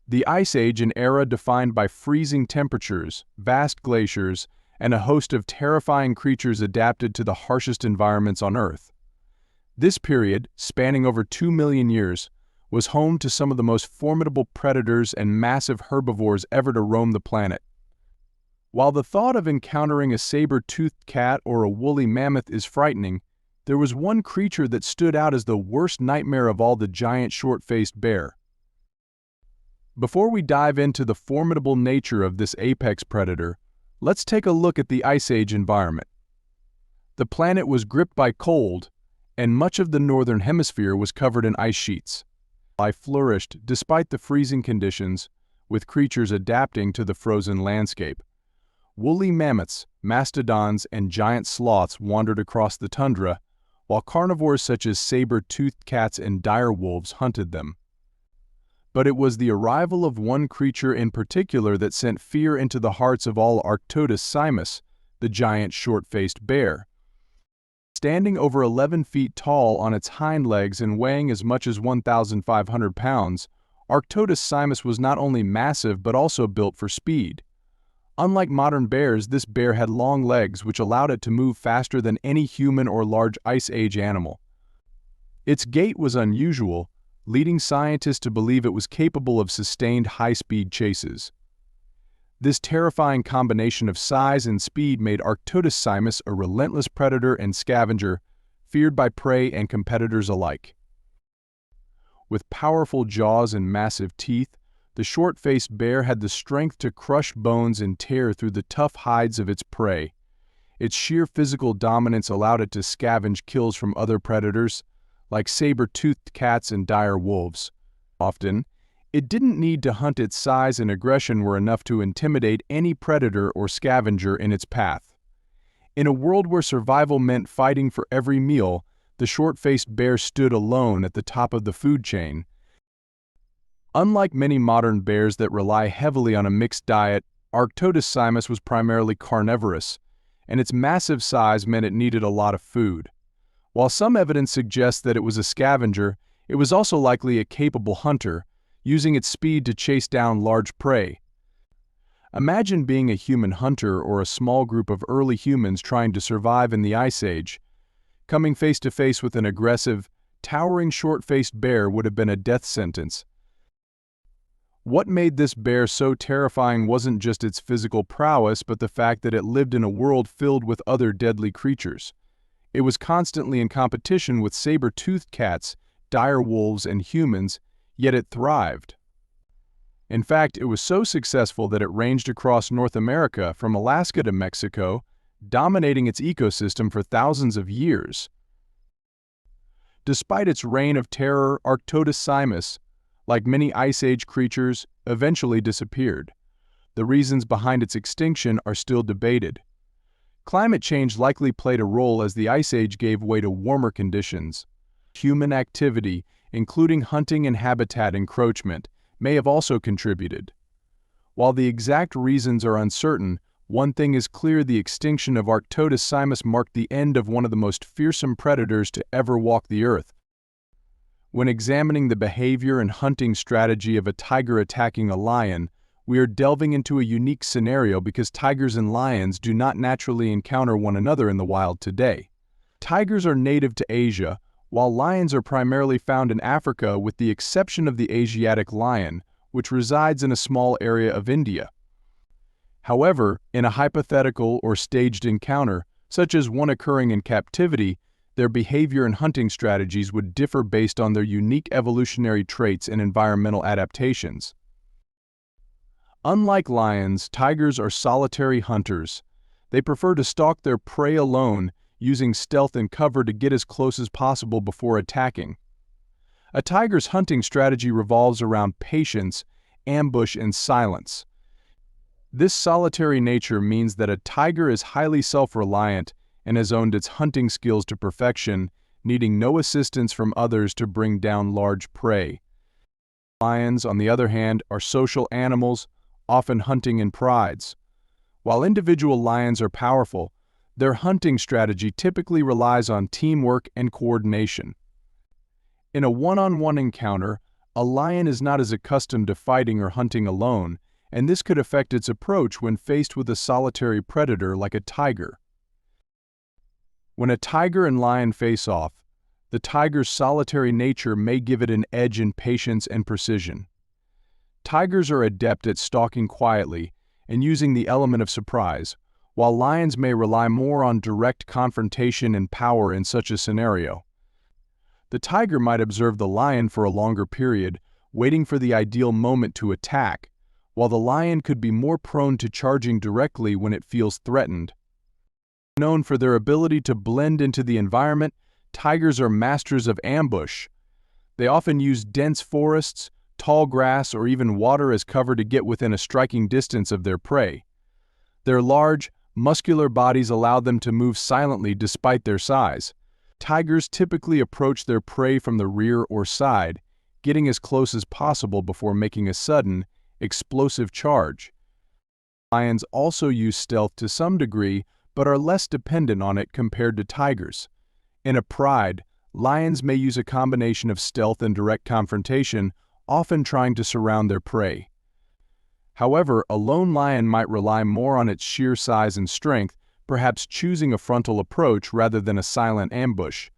The Ice Age, an era defined by freezing temperatures, vast glaciers, and a host of terrifying creatures adapted to the harshest environments on Earth. This period, spanning over 2 million years, was home to some of the most formidable predators and massive herbivores ever to roam the planet. While the thought of encountering a saber-toothed cat or a woolly mammoth is frightening, there was one creature that stood out as the worst nightmare of all: the giant short-faced bear. Before we dive into the formidable nature of this apex predator, let's take a look at the Ice Age environment. The planet was gripped by cold, and much of the northern hemisphere was covered in ice sheets. Life flourished despite the freezing conditions, with creatures adapting to the frozen landscape. Woolly mammoths, mastodons, and giant sloths wandered across the tundra, while carnivores such as saber-toothed cats and dire wolves hunted them. But it was the arrival of one creature in particular that sent fear into the hearts of all Arctodus simus, the giant short-faced bear. Standing over 11 feet tall on its hind legs and weighing as much as 1,500 pounds, Arctodus simus was not only massive but also built for speed. Unlike modern bears, this bear had long legs which allowed it to move faster than any human or large Ice Age animal. Its gait was unusual, leading scientists to believe it was capable of sustained high-speed chases. This terrifying combination of size and speed made Arctodus simus a relentless predator and scavenger, feared by prey and competitors alike. With powerful jaws and massive teeth, the short-faced bear had the strength to crush bones and tear through the tough hides of its prey. Its sheer physical dominance allowed it to scavenge kills from other predators, like saber-toothed cats and dire wolves. Often, it didn't need to hunt. Its size and aggression were enough to intimidate any predator or scavenger in its path. In a world where survival meant fighting for every meal, the short-faced bear stood alone at the top of the food chain. Unlike many modern bears that rely heavily on a mixed diet, Arctodus simus was primarily carnivorous, and its massive size meant it needed a lot of food. While some evidence suggests that it was a scavenger, it was also likely a capable hunter, using its speed to chase down large prey. Imagine being a human hunter or a small group of early humans trying to survive in the Ice Age. Coming face to face with an aggressive, towering short-faced bear would have been a death sentence. What made this bear so terrifying wasn't just its physical prowess, but the fact that it lived in a world filled with other deadly creatures. It was constantly in competition with saber-toothed cats, dire wolves, and humans, yet it thrived. In fact, it was so successful that it ranged across North America from Alaska to Mexico, dominating its ecosystem for thousands of years. Despite its reign of terror, Arctodus simus, like many Ice Age creatures, eventually disappeared. The reasons behind its extinction are still debated. Climate change likely played a role as the Ice Age gave way to warmer conditions. Human activity, including hunting and habitat encroachment, may have also contributed. While the exact reasons are uncertain, one thing is clear: the extinction of Arctodus simus marked the end of one of the most fearsome predators to ever walk the earth. When examining the behavior and hunting strategy of a tiger attacking a lion, we are delving into a unique scenario because tigers and lions do not naturally encounter one another in the wild today. Tigers are native to Asia, while lions are primarily found in Africa, with the exception of the Asiatic lion, which resides in a small area of India. However, in a hypothetical or staged encounter, such as one occurring in captivity, their behavior and hunting strategies would differ based on their unique evolutionary traits and environmental adaptations. Unlike lions, tigers are solitary hunters. They prefer to stalk their prey alone, using stealth and cover to get as close as possible before attacking. A tiger's hunting strategy revolves around patience, ambush, and silence. This solitary nature means that a tiger is highly self-reliant and has honed its hunting skills to perfection, needing no assistance from others to bring down large prey. Lions, on the other hand, are social animals, often hunting in prides. While individual lions are powerful, their hunting strategy typically relies on teamwork and coordination. In a one-on-one encounter, A lion is not as accustomed to fighting or hunting alone, and this could affect its approach when faced with a solitary predator like a tiger. When a tiger and lion face off, the tiger's solitary nature may give it an edge in patience and precision. Tigers are adept at stalking quietly and using the element of surprise, while lions may rely more on direct confrontation and power in such a scenario. The tiger might observe the lion for a longer period, waiting for the ideal moment to attack, while the lion could be more prone to charging directly when it feels threatened. Known for their ability to blend into the environment, tigers are masters of ambush. They often use dense forests, tall grass, or even water as cover to get within a striking distance of their prey. Their large, muscular bodies allow them to move silently despite their size. Tigers typically approach their prey from the rear or side, getting as close as possible before making a sudden, explosive charge. Lions also use stealth to some degree, but are less dependent on it compared to tigers. In a pride, lions may use a combination of stealth and direct confrontation, often trying to surround their prey. However, a lone lion might rely more on its sheer size and strength, perhaps choosing a frontal approach rather than a silent ambush.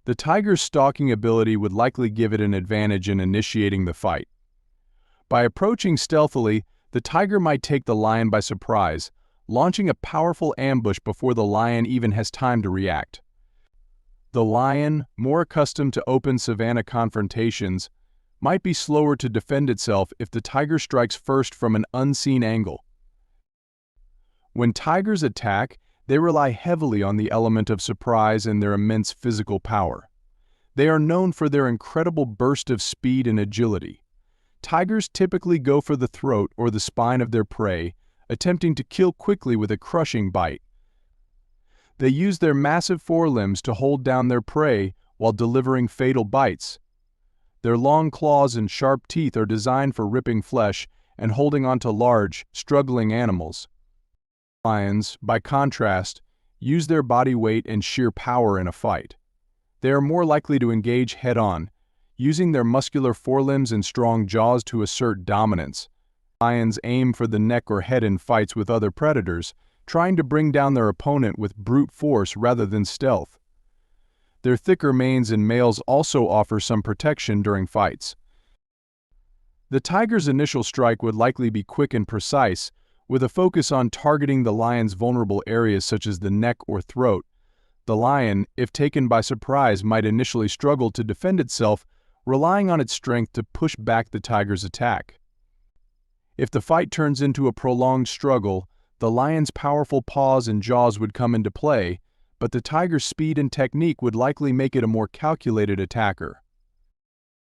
The tiger's stalking ability would likely give it an advantage in initiating the fight. By approaching stealthily, the tiger might take the lion by surprise, launching a powerful ambush before the lion even has time to react. The lion, more accustomed to open savanna confrontations, might be slower to defend itself if the tiger strikes first from an unseen angle. When tigers attack, they rely heavily on the element of surprise and their immense physical power. They are known for their incredible burst of speed and agility. Tigers typically go for the throat or the spine of their prey, attempting to kill quickly with a crushing bite. They use their massive forelimbs to hold down their prey while delivering fatal bites. Their long claws and sharp teeth are designed for ripping flesh and holding onto large, struggling animals. Lions, by contrast, use their body weight and sheer power in a fight. They are more likely to engage head-on, using their muscular forelimbs and strong jaws to assert dominance. Lions aim for the neck or head in fights with other predators, trying to bring down their opponent with brute force rather than stealth. Their thicker manes in males also offer some protection during fights. The tiger's initial strike would likely be quick and precise, with a focus on targeting the lion's vulnerable areas such as the neck or throat. The lion, if taken by surprise, might initially struggle to defend itself, relying on its strength to push back the tiger's attack. If the fight turns into a prolonged struggle, the lion's powerful paws and jaws would come into play, but the tiger's speed and technique would likely make it a more calculated attacker.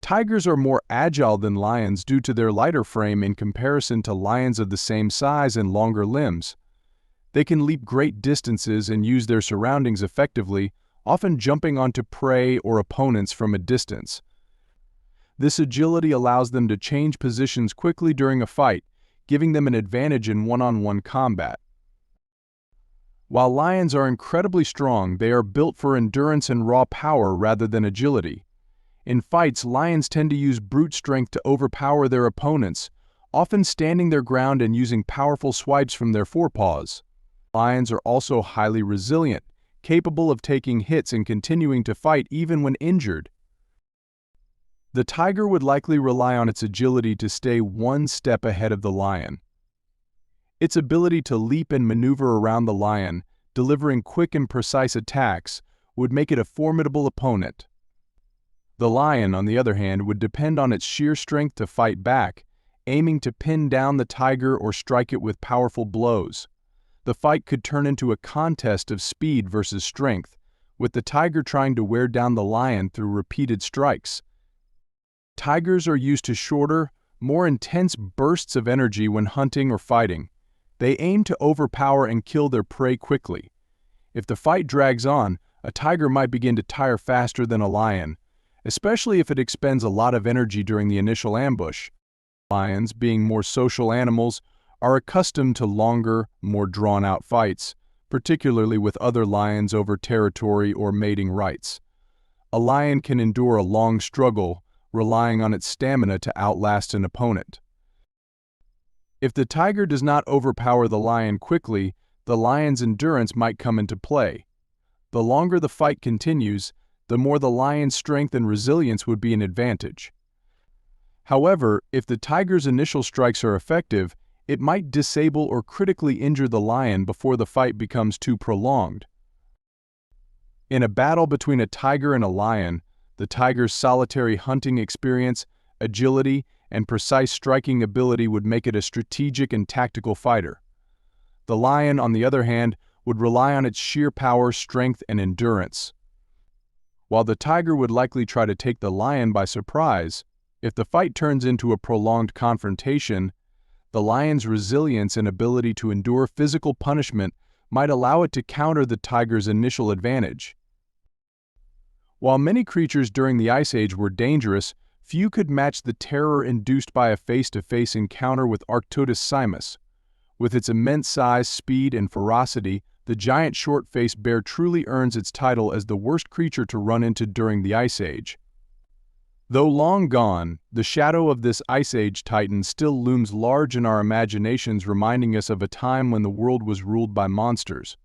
Tigers are more agile than lions due to their lighter frame in comparison to lions of the same size and longer limbs. They can leap great distances and use their surroundings effectively, often jumping onto prey or opponents from a distance. This agility allows them to change positions quickly during a fight, giving them an advantage in one-on-one combat. While lions are incredibly strong, they are built for endurance and raw power rather than agility. In fights, lions tend to use brute strength to overpower their opponents, often standing their ground and using powerful swipes from their forepaws. Lions are also highly resilient, capable of taking hits and continuing to fight even when injured. The tiger would likely rely on its agility to stay one step ahead of the lion. Its ability to leap and maneuver around the lion, delivering quick and precise attacks, would make it a formidable opponent. The lion, on the other hand, would depend on its sheer strength to fight back, aiming to pin down the tiger or strike it with powerful blows. The fight could turn into a contest of speed versus strength, with the tiger trying to wear down the lion through repeated strikes. Tigers are used to shorter, more intense bursts of energy when hunting or fighting. They aim to overpower and kill their prey quickly. If the fight drags on, a tiger might begin to tire faster than a lion, especially if it expends a lot of energy during the initial ambush. Lions, being more social animals, are accustomed to longer, more drawn-out fights, particularly with other lions over territory or mating rights. A lion can endure a long struggle, relying on its stamina to outlast an opponent. If the tiger does not overpower the lion quickly, the lion's endurance might come into play. The longer the fight continues, the more the lion's strength and resilience would be an advantage. However, if the tiger's initial strikes are effective, it might disable or critically injure the lion before the fight becomes too prolonged. In a battle between a tiger and a lion, the tiger's solitary hunting experience, agility, and precise striking ability would make it a strategic and tactical fighter. The lion, on the other hand, would rely on its sheer power, strength, and endurance. While the tiger would likely try to take the lion by surprise, if the fight turns into a prolonged confrontation, the lion's resilience and ability to endure physical punishment might allow it to counter the tiger's initial advantage. While many creatures during the Ice Age were dangerous, few could match the terror induced by a face-to-face encounter with Arctodus simus. With its immense size, speed, and ferocity, the giant short-faced bear truly earns its title as the worst creature to run into during the Ice Age. Though long gone, the shadow of this Ice Age titan still looms large in our imaginations, reminding us of a time when the world was ruled by monsters.